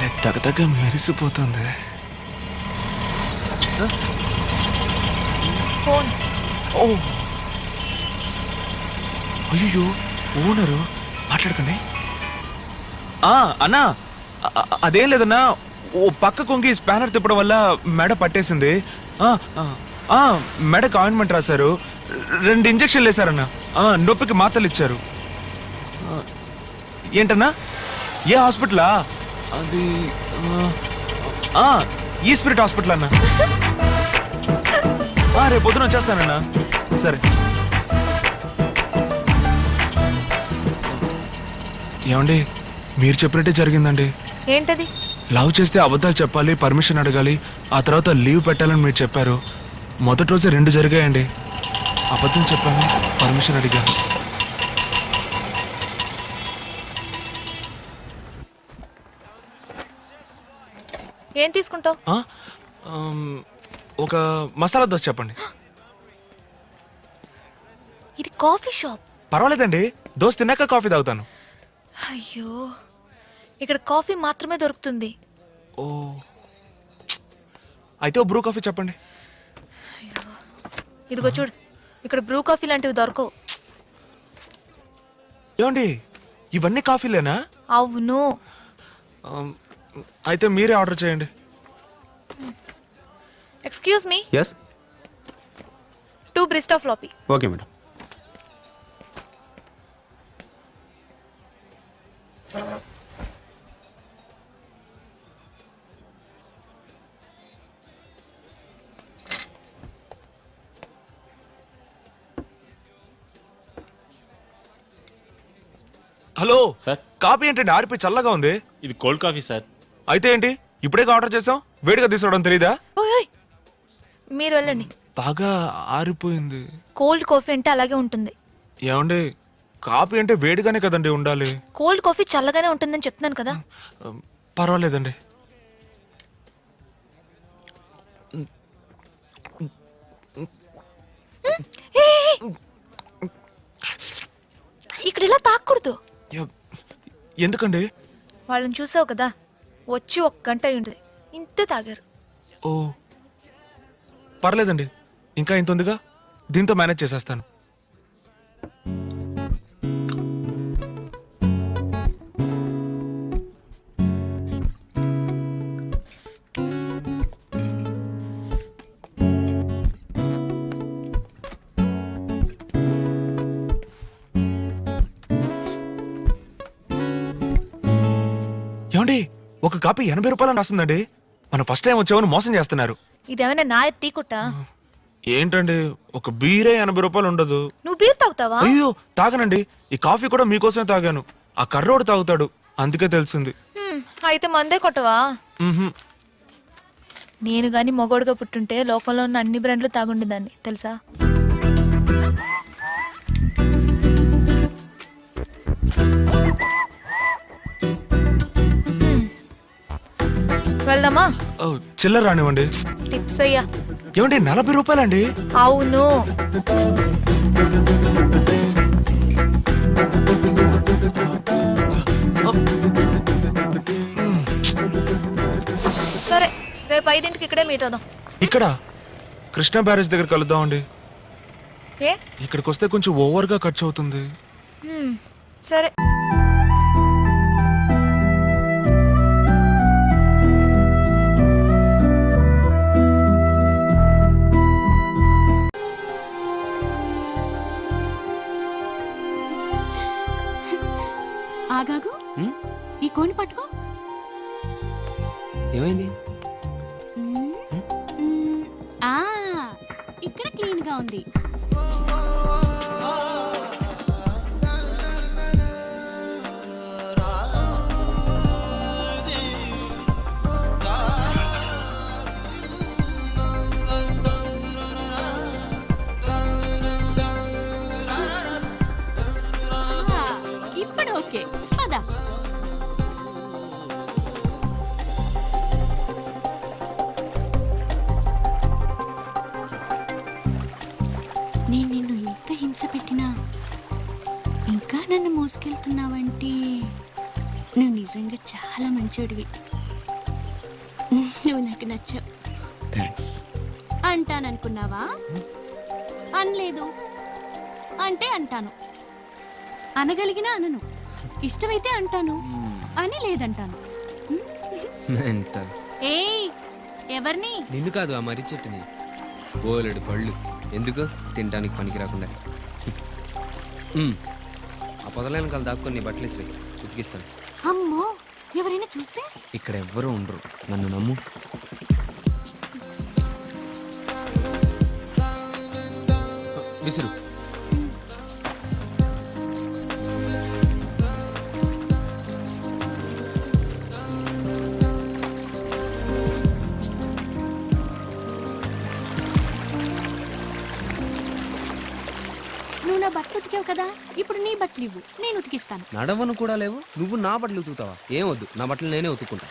భలే తగదగ మెరిసిపోతుంది. ఫోన్. ఓ అయ్యో ఓనరు మాట్లాడకండి. అన్నా అదేం లేదన్నా, ఓ పక్క కొంగి స్పానర్ తిప్పడం వల్ల మెడ పట్టేసింది. మెడకు ఆయింట్మెంట్ రాశారు, 2 ఇంజక్షన్లు వేశారన్నా. నొప్పికి మాత్రలు ఇచ్చారు. ఏంటన్నా ఏ హాస్పిటలా? అది ఈ స్పిరిట్ హాస్పిటల్ అన్నా. రేపు పొద్దున వచ్చేస్తానన్నా. సరే. ఏమండి మీరు చెప్పినట్టే జరిగిందండి. ఏంటది? లవ్ చేస్తే అబద్ధాలు చెప్పాలి, పర్మిషన్ అడగాలి, ఆ తర్వాత లీవ్ పెట్టాలని మీరు చెప్పారు. మొదటి రోజే 2 జరిగాయండి. అబద్ధం చెప్పాను, పర్మిషన్ అడిగాను. ఏం తీసుకుంటావు? ఒక మసాలా దోశ చెప్పండి. ఇది కాఫీ షాప్. పర్వాలేదండి, దోశ తిన్నాక కాఫీ తాగుతాను. అయ్యో, ఇక్కడ కాఫీ మాత్రమే దొరుకుతుంది. ఓ అయితే ఓ బ్రూ కాఫీ చెప్పండి. ఇదిగో చూడు, ఇక్కడ బ్రూ కాఫీ లాంటివి దొరకవు. ఏమండి ఇవన్నీ కాఫీలేనా? అవును. అయితే మీరే ఆర్డర్ చేయండి. Excuse me. yes 2 బ్రిస్టా ఫ్లాపీ. Okay madam. Hello sir, coffee ఏంటండి ఆరిపోయి చల్లగా ఉంది? ఇది కోల్డ్ కాఫీ సార్. అయితే ఏంటి ఇప్పుడే ఆర్డర్ చేసాం, వేడిగా తీసుకురావడం తెలీదా? ఓయ్, మీరు వెళ్ళండి. బాగా ఆరిపోయింది. కోల్డ్ కాఫీ అంటే అలాగే ఉంటుంది. ఏమండి కాఫీ అంటే వేడిగానే కదండి ఉండాలి. కోల్డ్ కాఫీ చల్లగానే ఉంటుందని చెప్తున్నాను కదా. పర్వాలేదండి. ఇక్కడ ఇలా తాకూడదు. ఎందుకండి? వాళ్ళని చూసావు కదా, వచ్చి 1 గంట అయ్యింది, ఇంతే తాగారు. ఓ పర్లేదండి, ఇంకా ఇంత ఉందిగా, దీంతో మేనేజ్ చేసేస్తాను. ఏమండి ఒక కాపీ 80 రూపాయలు రాస్తుందండి. మనం ఫస్ట్ టైం వచ్చామని మోసం చేస్తున్నారు. ఇదేమైనా నాయర్ టీ కొట్టా? ఏంటండి ఒక బీరే 80 రూపాయలు ఉండదు. నువ్వు బీర్ తాగుతావా? అయ్యో తాగనండి, ఈ కాఫీ కూడా మీకోసమే తాగాను. ఆ కర్రోడు తాగుతాడు, అందుకే తెలిసింది. అయితే మందే కొట్టవా? మ్హూ. నేను గాని మగోడుగా పుట్టుంటే లోకంలో ఉన్న అన్ని బ్రాండ్లు తాగుండేదాన్ని తెలుసా. వెళ్దామా? చిల్లర రానివ్వండి. టిప్స్ అయ్యా. ఏమండి 40 రూపాయలండి? అవును. సరే, రేపు 5ంటికి ఇక్కడే మీట్ అవుదాం. ఇక్కడ కృష్ణా బ్యారేజ్ దగ్గర కలుద్దామండి. ఏ ఇక్కడికి వస్తే కొంచెం ఓవర్గా ఖర్చు అవుతుంది. సరే. ఆగాగు, ఈ కోని పట్టుకో. ఏమైంది? ఇక్కడ క్లీన్ గా ఉంది. ఇప్పుడు ఓకే, పద. నేను నిన్ను ఎంత హింస పెట్టినా ఇంకా నన్ను మోసుకెళ్తున్నావంటే నువ్వు నిజంగా చాలా మంచోడివి. నువ్వు నాకు నచ్చావు. థ్యాంక్స్. అంటాననుకున్నావా? అనలేదు. అంటే అంటాను. అనగలిగినా అనను. ఇష్టమైతే అంటాను, అని లేదంటాను. ఏయ్, ఎవరిని? నిన్ను కాదు, ఆ మర్రి చెట్టుని. ఓలెడు పళ్ళు ఎందుకు తినడానికి పనికి రాకుండా. ఆ పొదలైన కాలు దాక్కొని నీ బట్టలు ఇసిరి ఉతికిస్తాను. అమ్మో, ఎవరైనా చూస్తే? ఇక్కడ ఎవ్వరూ ఉండరు, నన్ను నమ్ము. విసురు. నువ్వు నా బట్టలు ఉతికావు కదా, ఇప్పుడు నీ బట్టలు ఇవ్వు, నేను ఉతికిస్తాను. నడవను కూడా లేవు, నువ్వు నా బట్టలు ఉతుకుతావా? ఏం వద్దు, నా బట్టలు నేనే ఉతుక్కుంటా.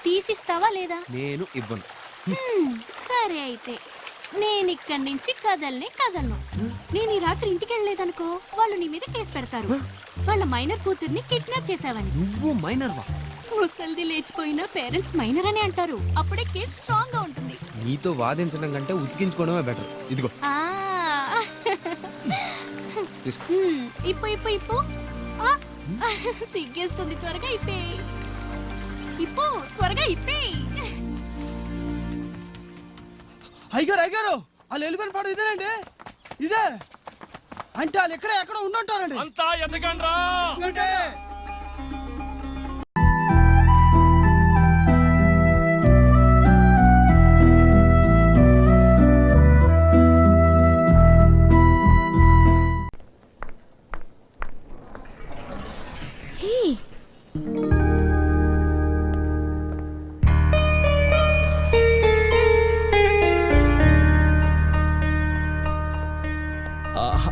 తీసిస్తావా లేదా? నేను ఇవ్వను. సరే అయితే, నేను ఇక్కడి నుంచి కదలను. నేను ఈ రాత్రి ఇంటికి వెళ్ళలేదనుకో, వాళ్ళు నీ మీద కేసు పెడతారు. వాళ్ళ మైనర్ కూతుర్ని కిడ్నాప్ చేసావని. నువ్వు మైనర్వా? ముసల్ది లేచిపోయినా పేరెంట్స్ మైనర్ అని అంటారు. అప్పుడే కేసు స్ట్రాంగ్ గా ఉంటుంది. నీతో వాదించడం కంటే ఉతికించుకోవడమే బెటర్. ఇదిగో ఆ తీసుకో. ఇప్పు ఆ, సిగ్గేస్తుంది. త్వరగా ఇప్పేయి. త్వరగా ఇప్పేయి. అయ్యారు వాళ్ళు వెళ్ళిపోయిన పాడు ఇదేనండి. ఇదే అంటే వాళ్ళు ఎక్కడ ఉండుంటారండి. అంతా ఎదగండ్రా.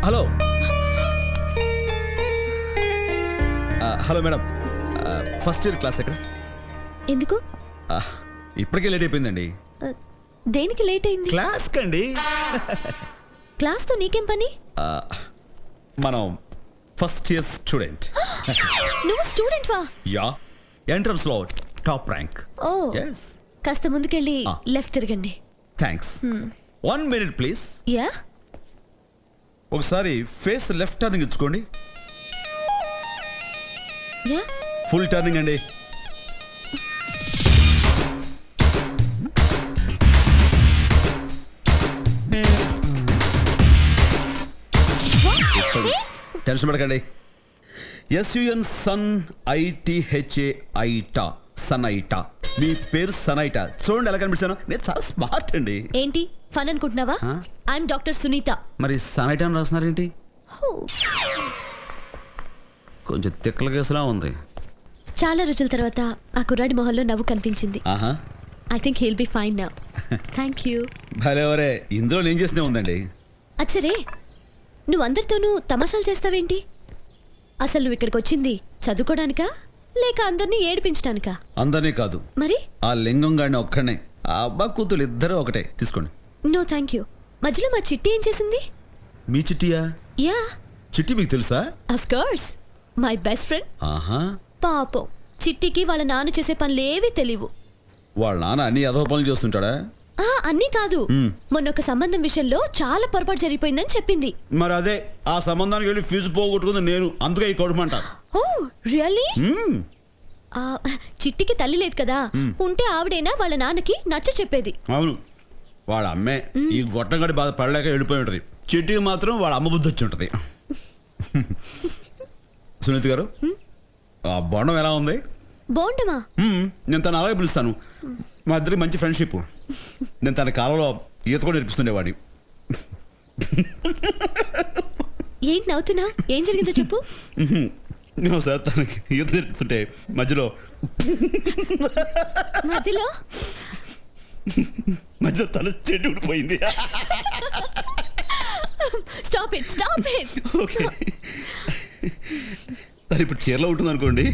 Hello hello madam, first year class ఎక్కడ? ఎందుకు? ఇప్పటికే లేట్ అయిపోయిందండి. దేనికి లేట్ అయింది? క్లాస్ కండి. క్లాస్తో నీకేం పని? మనం ఫస్ట్ ఇయర్ స్టూడెంట్. నువ్వు స్టూడెంట్ వా? యా, ఎంట్రన్స్ లో టాప్ ర్యాంక్. Oh yes. కాస్త ముందుకెళ్ళి లెఫ్ట్ తిరగండి. థ్యాంక్స్. 1 minute please. యా, ఒకసారి ఫేస్ లెఫ్ట్ టర్నింగ్ ఇచ్చుకోండి. యా. ఫుల్ టర్నింగ్ అండి. టెన్షన్ పడకండి. SUN సన్ ITHA ఐటా, సన్ ఐటా. మీ పేరు సనైటా. చూడండి ఎలా కనిపిస్తాను, నేను చాలా స్మార్ట్ అండి. ఏంటి ఫన్ అనుకుంటున్నావా? I'm doctor Sunita. మరి సనైటా అని రాస్తున్నారేంటి? కొంచెం తిక్కల కేసులా ఉంది. చాలా రోజుల తర్వాత ఆ కుర్రాడి మొహంలో నవ్వు కనిపించింది. ఆహా, I think he'll be fine now. Thank you. భలేవరే, ఇందులో నేను చేసినే ఉందండి. అది సరే, నువ్వు అందరితోనూ తమాషాలు చేస్తావేంటి? అసలు నువ్వు ఇక్కడికి వచ్చింది చదువుకోవడానికా లేక అందరినీ ఏడిపించడానికా? అందరినీ కాదు, మరి ఆ లింగం గాడిని ఒక్కడనే. ఆ అబ్బా కూతురు ఇద్దరు ఒకటే. తీసుకోండి. No thank you. మధ్యలో మా చిట్టి ఏం చేసింది? మీ చిట్టియా? యా, చిట్టి మీకు తెలుసా? Of course, my best friend. ఆహా. పాపం చిట్టికి వాళ్ళ నాన్న చేసే పనులేవి తెలియవు. వాళ్ళ నాన్న అన్ని అదవ పనులు చేస్తుంటాడా? అన్నీ కాదు, మొన్న ఒక సంబంధం విషయంలో చాలా పొరపాటు జరిగిపోయిందని చెప్పింది. మరి అదే, ఆ సంబంధానికి వెళ్ళి ఫీజు పోగొట్టుకుంది నేను. అందుకే ఈ కొడుమంట. ఓ రియల్లీ? చిట్టికి తల్లి లేదు కదా, ఉంటే ఆవిడైనా వాళ్ళ నాన్నకి నచ్చ చెప్పేది. అవును, వాళ్ళ అమ్మే ఈ గొట్టంగడి బాధ పడలేక వెళ్ళిపోయి ఉంటది. చిట్టికి మాత్రం వాళ్ళ అమ్మ బుద్ధి వచ్చి ఉంటది. సునీత గారు, ఆ బొండం ఎలా ఉంది? బాగుండమా? నేను తను అలాగే పిలుస్తాను. మా ఇద్దరికి మంచి ఫ్రెండ్షిప్. నేను తన కాలంలో ఈత కూడా నేర్పిస్తుండేవాడిని. ఏంటి నవ్వుతున్నా? ఏం జరిగిందో చెప్పు. నేను ఒకసారి తనకి ఈత నేర్పుతుంటే మధ్యలో తన చెట్టు ఊడిపోయింది. Stop it, stop it. Okay, తను ఇప్పుడు చీరలో ఉంటుంది అనుకోండి.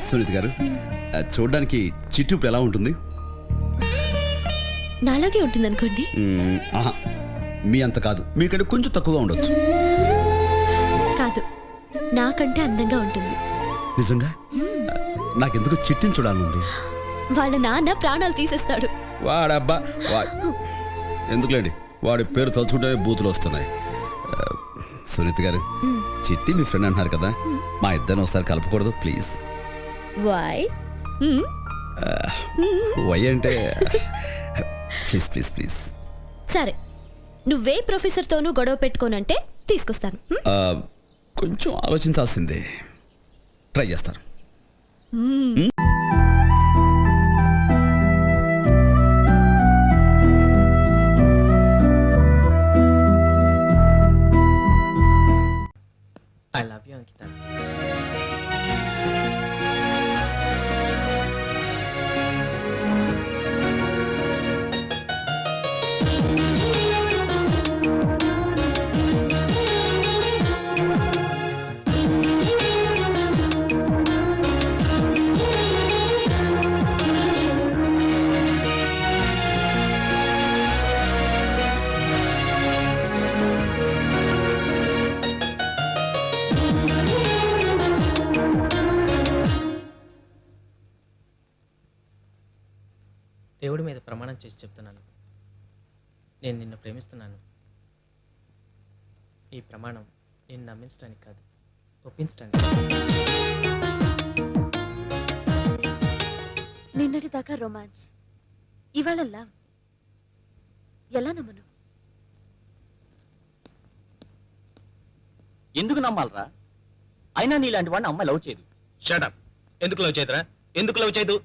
సునీత గారు, చూడడానికి చిట్టు ఇప్పుడు ఎలా ఉంటుంది? నాలాగే ఉంటుంది అనుకోండి. ఆహా, మీ అంత కాదు, మీకంటే కొంచెం తక్కువగా ఉండొచ్చు. కాదు, నాకంటే అందంగా ఉంటుంది. నిజంగా? నాకెందుకు చిట్టిని చూడాలనుంది. వాళ్ళ నాన్న ప్రాణాలు తీసేస్తాడు. వాడబ్బా ఎందుకులేండి, వాడి పేరు తలుచుకుంటేనే బూతులు వస్తున్నాయి. సునీత గారు, చిట్టి మీ ఫ్రెండ్ అంటున్నారు కదా, మా ఇద్దరిని ఒకసారి కలపకూడదు ప్లీజ్. వై వై అంటే ప్లీజ్ ప్లీజ్ ప్లీజ్. సరే, నువ్వే ప్రొఫెసర్తోనూ గొడవ పెట్టుకోనంటే తీసుకొస్తాను. కొంచెం ఆలోచించాల్సిందే. ట్రై చేస్తాను. I love you, Ankita. దేవుడి మీద ప్రమాణం చేసి చెప్తున్నాను, నేను నిన్ను ప్రేమిస్తున్నాను. ఈ ప్రమాణం నిన్ను నమ్మించడానికి కాదు, ఒప్పించడానికి. నిన్నటి దాకా రొమాన్స్, ఇవాళ లవ్. ఎలా నమ్మను? ఎందుకు నమ్మాలరా? అయినా నీలాంటి వాడిని అమ్మాయి లవ్ చేయదు. షటప్. ఎందుకు లవ్ చేయదురా? ఎందుకు లవ్ చేయదు?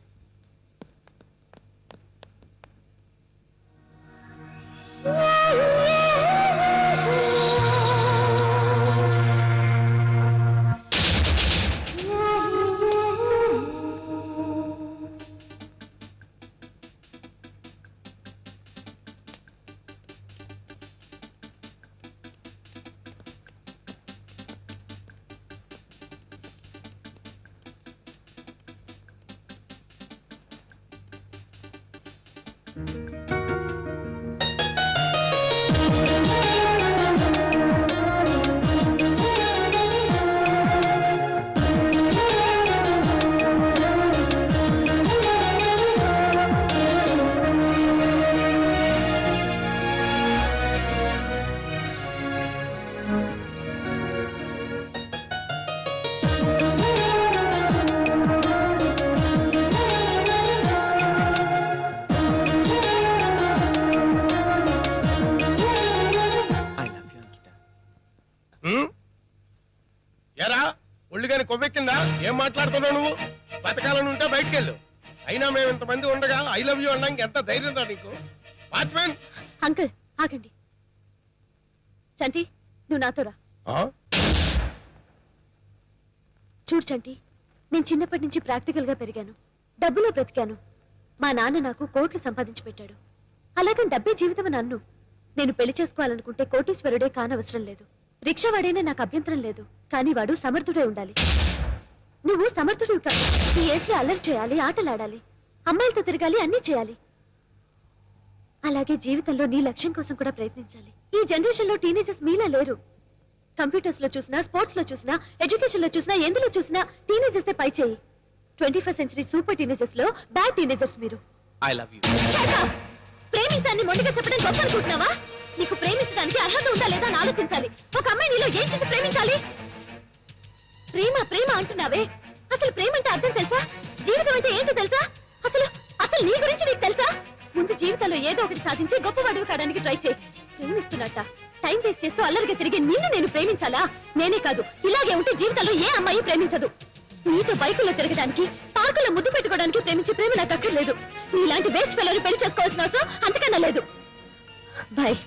ఎరా ఒళ్ళుగాని కొవ్వెక్కిందా? ఏం మాట్లాడుతున్నావు నువ్వు? బతకాలని ఉంటే బయటికి వెళ్ళు. అయినా మేము ఇంతమంది ఉండగా ఐ లవ్ యూ అనడానికి ఎంత ధైర్యం రా నీకు? వాచ్మెన్ అంకుల్ ఆగండి. చంటి, నువ్వు నాతో రా. చూడు చంటి, నేను చిన్నప్పటి నుంచి ప్రాక్టికల్ గా పెరిగాను, డబ్బులో బ్రతికాను. మా నాన్న నాకు కోట్లు సంపాదించి పెట్టాడు. అలాగని డబ్బే జీవితం అని అన్ను. నేను పెళ్లి చేసుకోవాలనుకుంటే కోటీశ్వరుడే కానవసరం లేదు, రిక్షావాడైనా నాకు అభ్యంతరం లేదు. కానీ వాడు సమర్థుడే ఉండాలి. నువ్వు సమర్థుడివి కాదు. ఈ ఏజ్ లో అల్లరి చేయాలి, ఆటలాడాలి, అమ్మాయిలతో తిరగాలి, అన్నీ చేయాలి. అలాగే జీవితంలో నీ లక్ష్యం కోసం కూడా ప్రయత్నించాలి. ఈ జనరేషన్ లో టీనేజర్స్ మీలా లేరు. కంప్యూటర్స్ లో చూసినా, స్పోర్ట్స్ లో చూసినా, ఎడ్యుకేషన్ లో చూసినా, ఎందులో చూసినా టీనేజర్స్ పై చేయి. 21st సెంచరీ సూపర్ టీనేజర్స్ లో బ్యాడ్ టీనేజర్స్ మీరు. I love you. ప్రేమించాన్ని మొండిగా చెప్పడం గొప్ప అనుకుంటున్నావా? నీకు ప్రేమించడానికి అర్హత ఉందా లేదా అని ఆలోచించాలి. ఒక అమ్మాయి నీలో ఏం చేసి ప్రేమించాలి? ప్రేమ ప్రేమ అంటున్నావే, అసలు ప్రేమ అంటే అర్థం తెలుసా? జీవితం అంటే ఏంటో తెలుసా? అసలు అసలు నీ గురించి నీకు తెలుసా? ముందు జీవితంలో ఏదో ఒకటి సాధించి గొప్పవాడివి కావడానికి ట్రై చేయి. ప్రేమిస్తున్నట్ట టైం వేస్ట్ చేస్తూ అల్లరిగా తిరిగి నిన్ను నేను ప్రేమించాలా? నేనే కాదు, ఇలాగే ఉంటే జీవితంలో ఏ అమ్మాయి ప్రేమించదు. నీతో బైకుల్లో తిరగడానికి, పార్కులో ముద్దు పెట్టుకోవడానికి ప్రేమించే ప్రేమ నాకు అక్కర్లేదు. నీలాంటి బెస్ట్ పిల్లలు పెళ్లి చేసుకోవాల్సిన అవసరం అంతకన్నా లేదు. బాయ్.